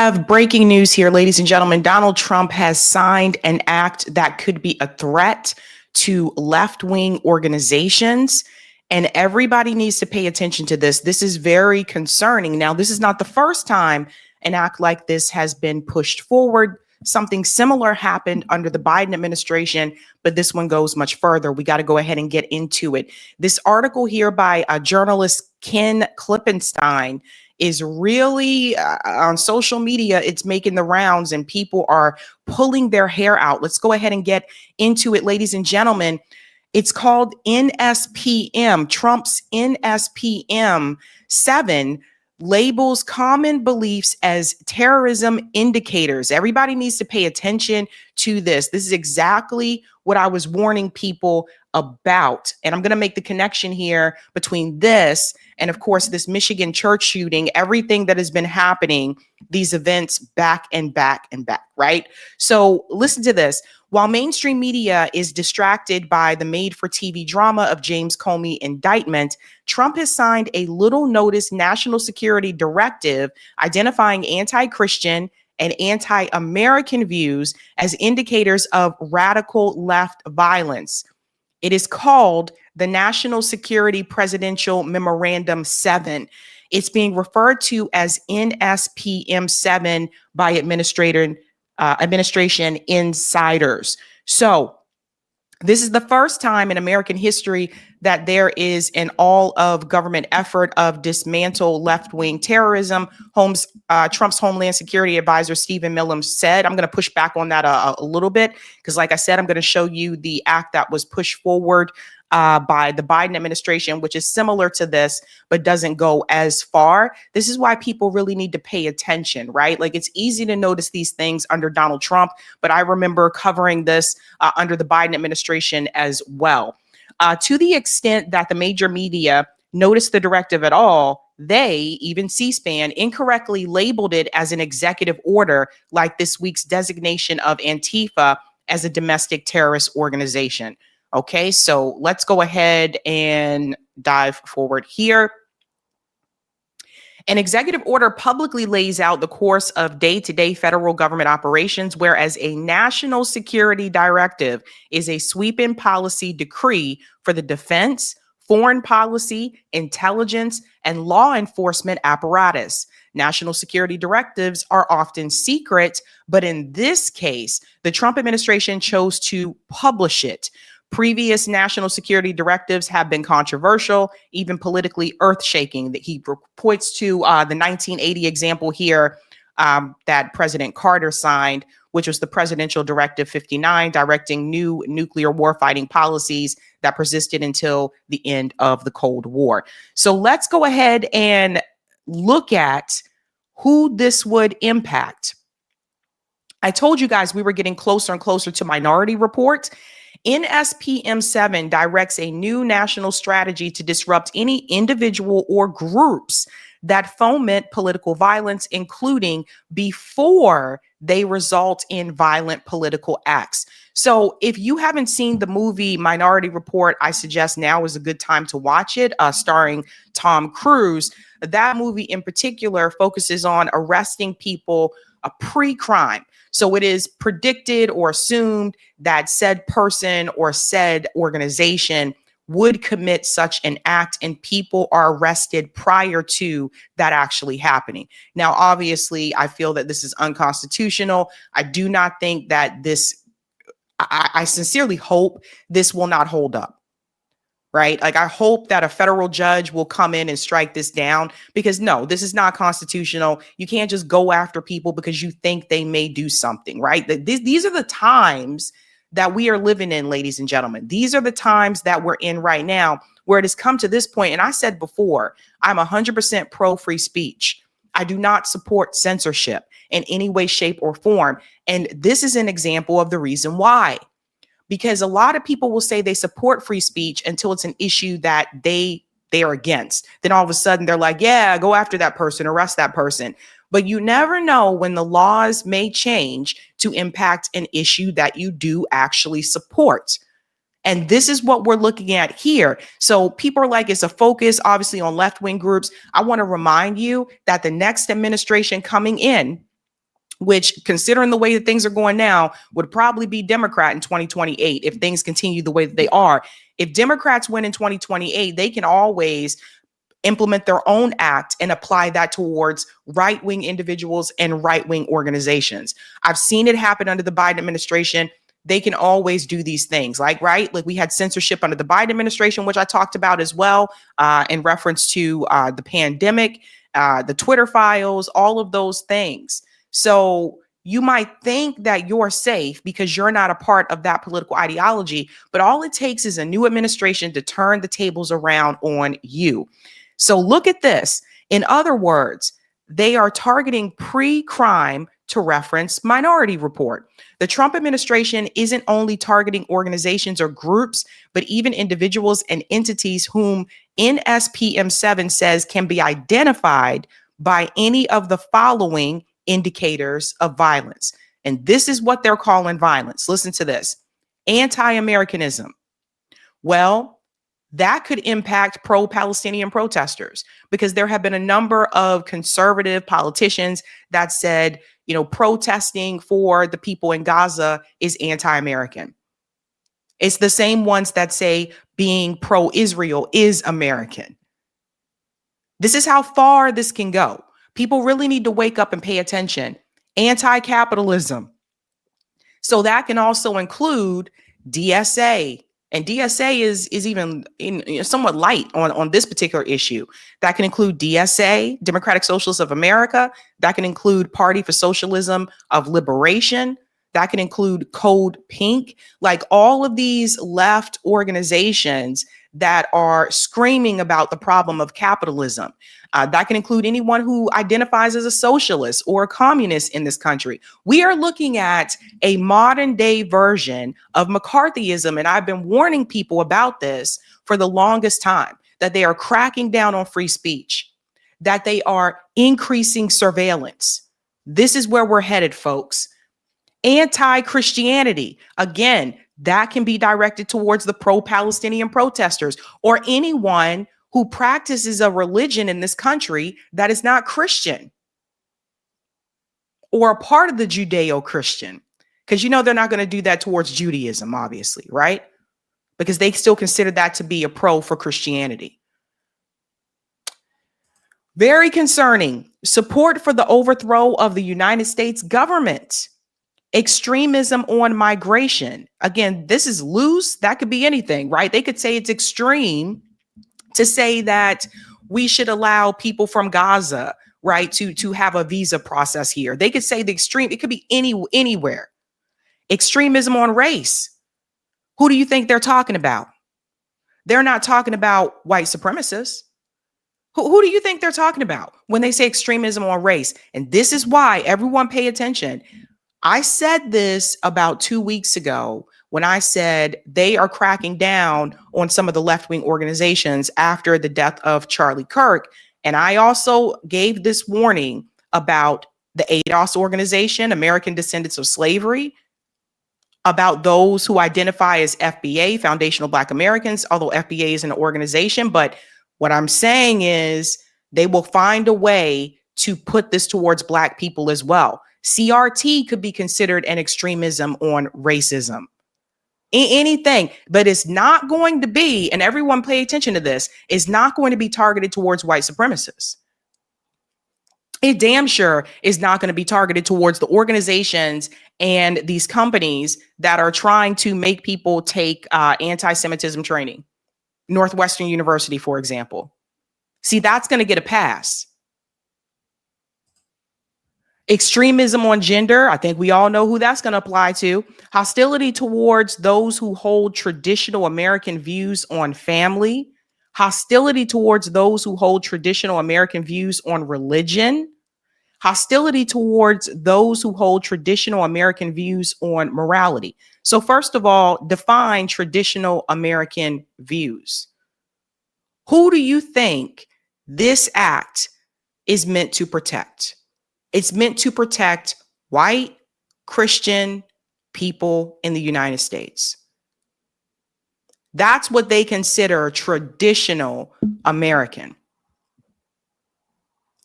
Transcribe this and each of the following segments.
have breaking news here, ladies and gentlemen. Donald Trump has signed an act that could be a threat to left-wing organizations, and everybody needs to pay attention to this. This is very concerning. Now, this is not the first time an act like this has been pushed forward. Something similar happened under the Biden administration, but this one goes much further. We got to go ahead and get into it. This article here by journalist Ken Klippenstein is really on social media. It's making the rounds and people are pulling their hair out. Let's go ahead and get into it, ladies and gentlemen. It's called NSPM. Trump's NSPM 7 labels common beliefs as terrorism indicators. Everybody needs to pay attention to this. This is exactly what I was warning people about. And I'm going to make the connection here between this and, of course, this Michigan church shooting, everything that has been happening, these events back and back and back, right? So listen to this. While mainstream media is distracted by the made-for-TV drama of James Comey indictment, Trump has signed a little-noticed national security directive identifying anti-Christian and anti-American views as indicators of radical left violence. It is called the National Security Presidential Memorandum 7. It's being referred to as NSPM 7 by administration insiders. So this is the first time in American history that there is an all-of-government effort of dismantle left-wing terrorism. Trump's Homeland Security Advisor, Stephen Millam, said, I'm going to push back on that a little bit, because like I said, I'm going to show you the act that was pushed forward by the Biden administration, which is similar to this, but doesn't go as far. This is why people really need to pay attention, right? Like, it's easy to notice these things under Donald Trump, but I remember covering this under the Biden administration as well. To the extent that the major media noticed the directive at all, they, even C-SPAN, incorrectly labeled it as an executive order, like this week's designation of Antifa as a domestic terrorist organization. Okay, so let's go ahead and dive forward here. An executive order publicly lays out the course of day-to-day federal government operations, whereas a national security directive is a sweeping policy decree for the defense, foreign policy, intelligence, and law enforcement apparatus. National security directives are often secret, but in this case, the Trump administration chose to publish it. Previous national security directives have been controversial, even politically earth-shaking. That he points to the 1980 example here that President Carter signed, which was the Presidential Directive 59, directing new nuclear warfighting policies that persisted until the end of the Cold War. So let's go ahead and look at who this would impact. I told you guys we were getting closer and closer to Minority Report. NSPM 7 directs a new national strategy to disrupt any individual or groups that foment political violence, including before they result in violent political acts. So if you haven't seen the movie Minority Report, I suggest now is a good time to watch it, starring Tom Cruise. That movie in particular focuses on arresting people pre-crime. So it is predicted or assumed that said person or said organization would commit such an act, and people are arrested prior to that actually happening. Now, obviously, I feel that this is unconstitutional. I do not think that I sincerely hope this will not hold up. Right? Like, I hope that a federal judge will come in and strike this down, because no, this is not constitutional. You can't just go after people because you think they may do something, right? These are the times that we are living in, ladies and gentlemen. These are the times that we're in right now, where it has come to this point. And I said before, I'm 100% pro free speech. I do not support censorship in any way, shape, or form. And this is an example of the reason why. Because a lot of people will say they support free speech until it's an issue that they are against. Then all of a sudden they're like, yeah, go after that person, arrest that person. But you never know when the laws may change to impact an issue that you do actually support. And this is what we're looking at here. So people are like, it's a focus, obviously, on left-wing groups. I want to remind you that the next administration coming in which, considering the way that things are going now, would probably be Democrat in 2028 if things continue the way that they are. If Democrats win in 2028, they can always implement their own act and apply that towards right-wing individuals and right-wing organizations. I've seen it happen under the Biden administration. They can always do these things, like we had censorship under the Biden administration, which I talked about as well, in reference to the pandemic, the Twitter files, all of those things. So you might think that you're safe because you're not a part of that political ideology, but all it takes is a new administration to turn the tables around on you. So look at this. In other words, they are targeting pre-crime to reference Minority Report. The Trump administration isn't only targeting organizations or groups, but even individuals and entities whom NSPM 7 says can be identified by any of the following indicators of violence. And this is what they're calling violence. Listen to this. Anti-Americanism. Well, that could impact pro-Palestinian protesters because there have been a number of conservative politicians that said, protesting for the people in Gaza is anti-American. It's the same ones that say being pro-Israel is American. This is how far this can go. People really need to wake up and pay attention. Anti-capitalism. So that can also include DSA. And DSA is even somewhat light on this particular issue. That can include DSA, Democratic Socialists of America. That can include Party for Socialism of Liberation. That can include Code Pink. Like all of these left organizations that are screaming about the problem of capitalism. That can include anyone who identifies as a socialist or a communist in this country. We are looking at a modern day version of McCarthyism. And I've been warning people about this for the longest time, that they are cracking down on free speech, that they are increasing surveillance. This is where we're headed, folks. Anti-Christianity. Again, that can be directed towards the pro-Palestinian protesters or anyone who practices a religion in this country that is not Christian or a part of the Judeo-Christian. Because they're not going to do that towards Judaism, obviously, right? Because they still consider that to be a pro for Christianity. Very concerning. Support for the overthrow of the United States government. Extremism on migration. Again, this is loose. That could be anything, right? They could say it's extreme to say that we should allow people from Gaza, right, to have a visa process here. They could say the extreme. It could be anywhere. Extremism on race. Who do you think they're talking about? They're not talking about white supremacists. Who do you think they're talking about when they say extremism on race? And this is why everyone pay attention. I said this about 2 weeks ago when I said they are cracking down on some of the left-wing organizations after the death of Charlie Kirk. And I also gave this warning about the ADOS organization, American Descendants of Slavery, about those who identify as FBA, Foundational Black Americans, although FBA is an organization. But what I'm saying is they will find a way to put this towards Black people as well. CRT could be considered an extremism on racism. Anything, but it's not going to be, and everyone pay attention to this, is not going to be targeted towards white supremacists. It damn sure is not going to be targeted towards the organizations and these companies that are trying to make people take anti-Semitism training. Northwestern University, for example. See, that's going to get a pass. Extremism on gender, I think we all know who that's going to apply to. Hostility towards those who hold traditional American views on family. Hostility towards those who hold traditional American views on religion. Hostility towards those who hold traditional American views on morality. So first of all, define traditional American views. Who do you think this act is meant to protect? It's meant to protect white Christian people in the United States. That's what they consider traditional American.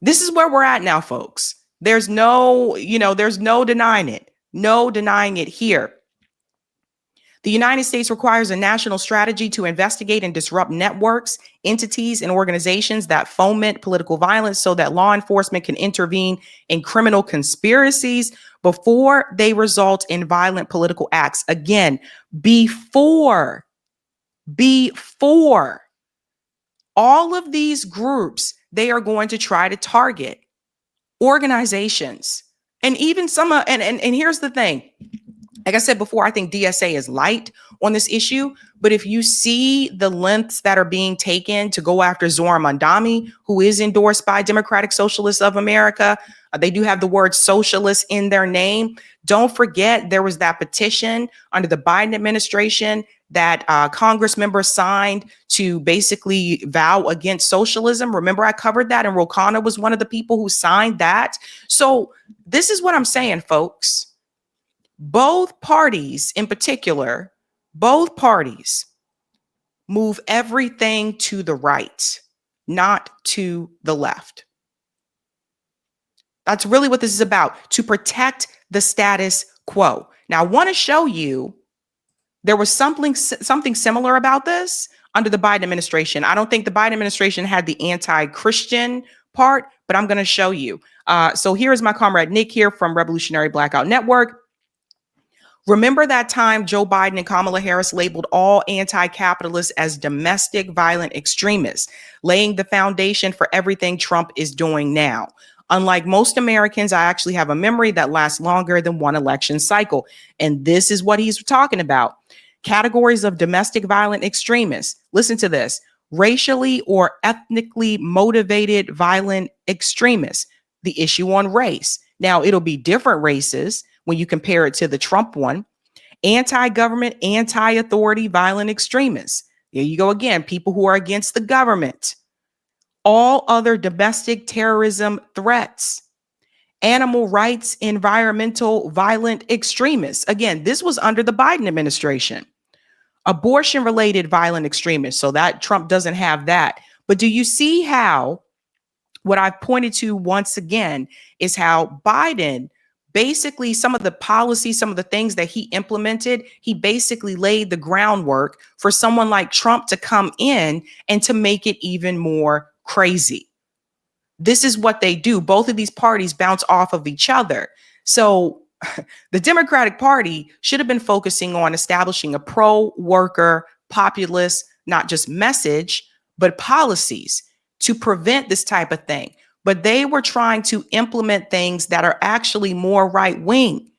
This is where we're at now, folks. There's no, there's no denying it. No denying it here. The United States requires a national strategy to investigate and disrupt networks, entities, and organizations that foment political violence so that law enforcement can intervene in criminal conspiracies before they result in violent political acts. Again, before all of these groups, they are going to try to target organizations and even some, and here's the thing. Like I said before, I think DSA is light on this issue, but if you see the lengths that are being taken to go after Zohran Mamdani, who is endorsed by Democratic Socialists of America, they do have the word socialist in their name. Don't forget, there was that petition under the Biden administration that Congress members signed to basically vow against socialism. Remember, I covered that, and Rokana was one of the people who signed that. So this is what I'm saying, folks. Both parties in particular, both parties move everything to the right, not to the left. That's really what this is about, to protect the status quo. Now, I want to show you there was something similar about this under the Biden administration. I don't think the Biden administration had the anti-Christian part, but I'm going to show you. So here is my comrade Nick here from Revolutionary Blackout Network. Remember that time Joe Biden and Kamala Harris labeled all anti-capitalists as domestic violent extremists, laying the foundation for everything Trump is doing now. Unlike most Americans, I actually have a memory that lasts longer than one election cycle. And this is what he's talking about. Categories of domestic violent extremists. Listen to this. Racially or ethnically motivated violent extremists. The issue on race. Now, it'll be different races when you compare it to the Trump one. Anti-government, anti-authority, violent extremists. There you go again, people who are against the government. All other domestic terrorism threats. Animal rights, environmental, violent extremists. Again, this was under the Biden administration. Abortion-related violent extremists. So that Trump doesn't have that. But do you see how what I've pointed to once again is how Biden basically some of the policies, some of the things that he implemented, he basically laid the groundwork for someone like Trump to come in and to make it even more crazy. This is what they do. Both of these parties bounce off of each other. So the Democratic Party should have been focusing on establishing a pro-worker, populist, not just message, but policies to prevent this type of thing. But they were trying to implement things that are actually more right-wing.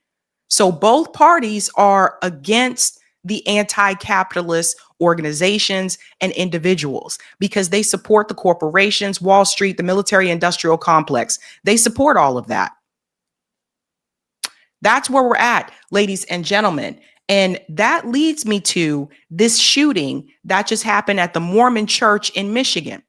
So both parties are against the anti-capitalist organizations and individuals because they support the corporations, Wall Street, the military-industrial complex. They support all of that. That's where we're at, ladies and gentlemen. And that leads me to this shooting that just happened at the Mormon church in Michigan.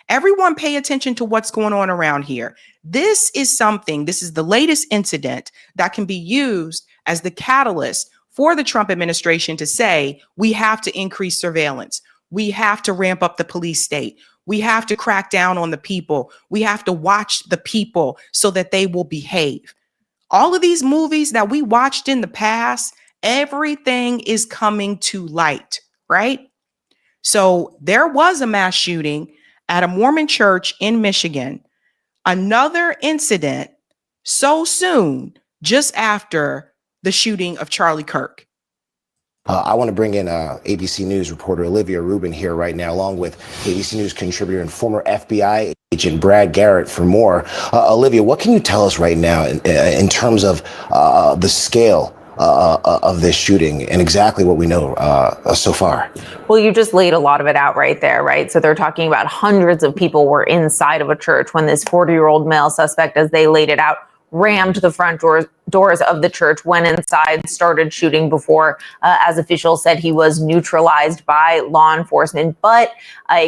Everyone pay attention to what's going on around here. This is the latest incident that can be used as the catalyst for the Trump administration to say, we have to increase surveillance. We have to ramp up the police state. We have to crack down on the people. We have to watch the people so that they will behave. All of these movies that we watched in the past, everything is coming to light, right? So there was a mass shooting at a Mormon church in Michigan, another incident so soon, just after the shooting of Charlie Kirk. I want to bring in ABC News reporter Olivia Rubin here right now, along with ABC News contributor and former FBI agent Brad Garrett for more. Olivia, what can you tell us right now in terms of the scale of this shooting and exactly what we know so far? Well, you just laid a lot of it out right there, right? So they're talking about hundreds of people were inside of a church when this 40-year-old male suspect, as they laid it out, rammed the front doors of the church, went inside, started shooting before, as officials said, he was neutralized by law enforcement. But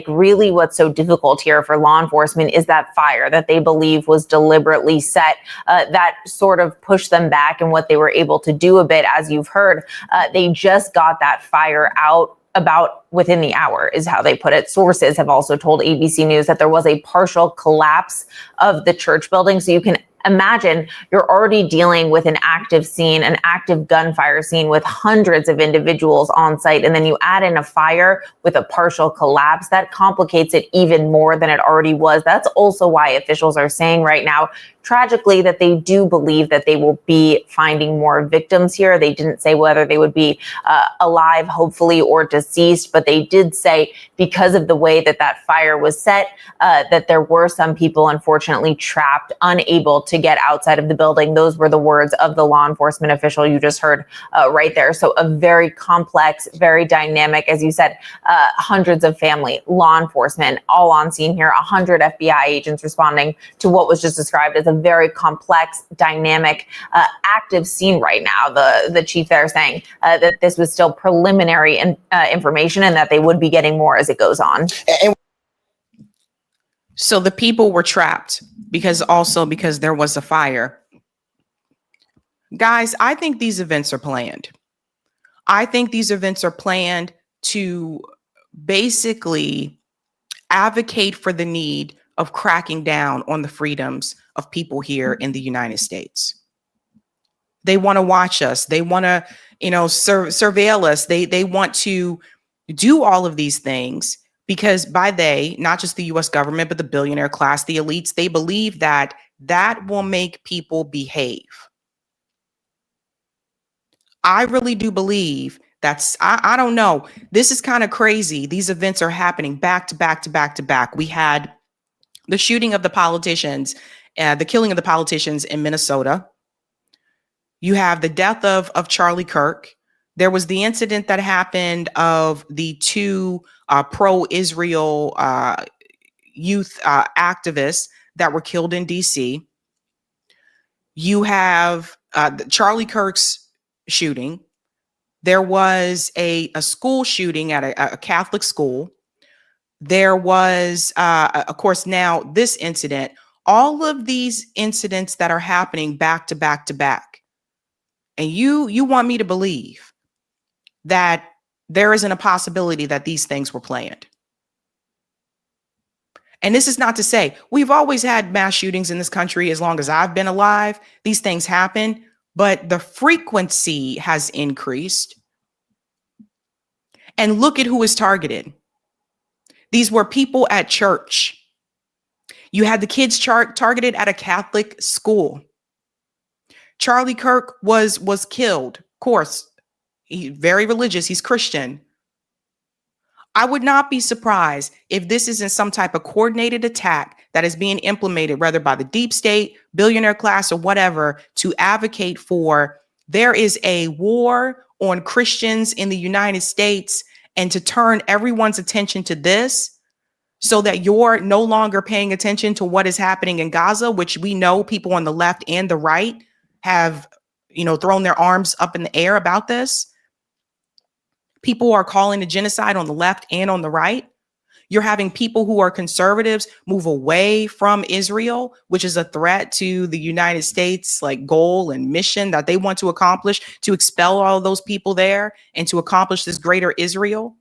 really what's so difficult here for law enforcement is that fire that they believe was deliberately set, that sort of pushed them back, and what they were able to do a bit, as you've heard, they just got that fire out about within the hour, is how they put it. Sources have also told ABC News that there was a partial collapse of the church building. So you can Imagine you're already dealing with an active scene, an active gunfire scene with hundreds of individuals on site, and then you add in a fire with a partial collapse. That complicates it even more than it already was. That's also why officials are saying right now, tragically, that they do believe that they will be finding more victims here. They didn't say whether they would be alive, hopefully, or deceased, but they did say because of the way that that fire was set, that there were some people, unfortunately, trapped, unable to get outside of the building. Those were the words of the law enforcement official you just heard right there. So a very complex, very dynamic, as you said, hundreds of family, law enforcement, all on scene here, 100 FBI agents responding to what was just described as a very complex, dynamic, active scene right now. The chief there saying that this was still preliminary information and that they would be getting more as it goes on. So the people were trapped because there was a fire. Guys, I think these events are planned. I think these events are planned to basically advocate for the need of cracking down on the freedoms of people here in the United States. They want to watch us. They want to, surveil us. They want to do all of these things because by they, not just the US government, but the billionaire class, the elites, they believe that that will make people behave. I really do believe I don't know. This is kind of crazy. These events are happening back to back to back to back. We had the shooting of the politicians, the killing of the politicians in Minnesota. You have the death of Charlie Kirk. There was the incident that happened of the two pro-Israel youth activists that were killed in DC. You have Charlie Kirk's shooting. There was a school shooting at a Catholic school. There was, of course, now this incident. All of these incidents that are happening back to back to back. And you want me to believe that there isn't a possibility that these things were planned. And this is not to say we've always had mass shootings in this country as long as I've been alive. These things happen, but the frequency has increased. And look at who is targeted. These were people at church. You had the kids targeted at a Catholic school. Charlie Kirk was killed. Of course, he's very religious. He's Christian. I would not be surprised if this isn't some type of coordinated attack that is being implemented, whether by the deep state, billionaire class, or whatever, to advocate for there is a war on Christians in the United States and to turn everyone's attention to this so that you're no longer paying attention to what is happening in Gaza, which we know people on the left and the right have, thrown their arms up in the air about this. People are calling a genocide on the left and on the right. You're having people who are conservatives move away from Israel, which is a threat to the United States, goal and mission that they want to accomplish, to expel all of those people there and to accomplish this greater Israel.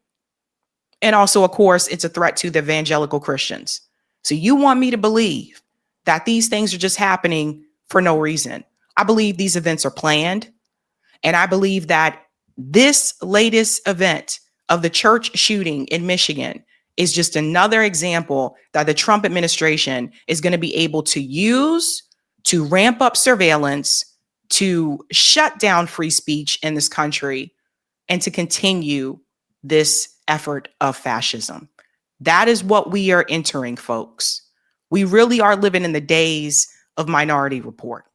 And also, of course, it's a threat to the evangelical Christians. So you want me to believe that these things are just happening for no reason. I believe these events are planned. And I believe that this latest event of the church shooting in Michigan is just another example that the Trump administration is going to be able to use to ramp up surveillance, to shut down free speech in this country, and to continue this effort of fascism. That is what we are entering, folks. We really are living in the days of Minority Report.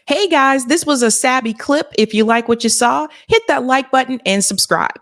Hey guys, this was a Sabby clip. If you like what you saw, hit that like button and subscribe.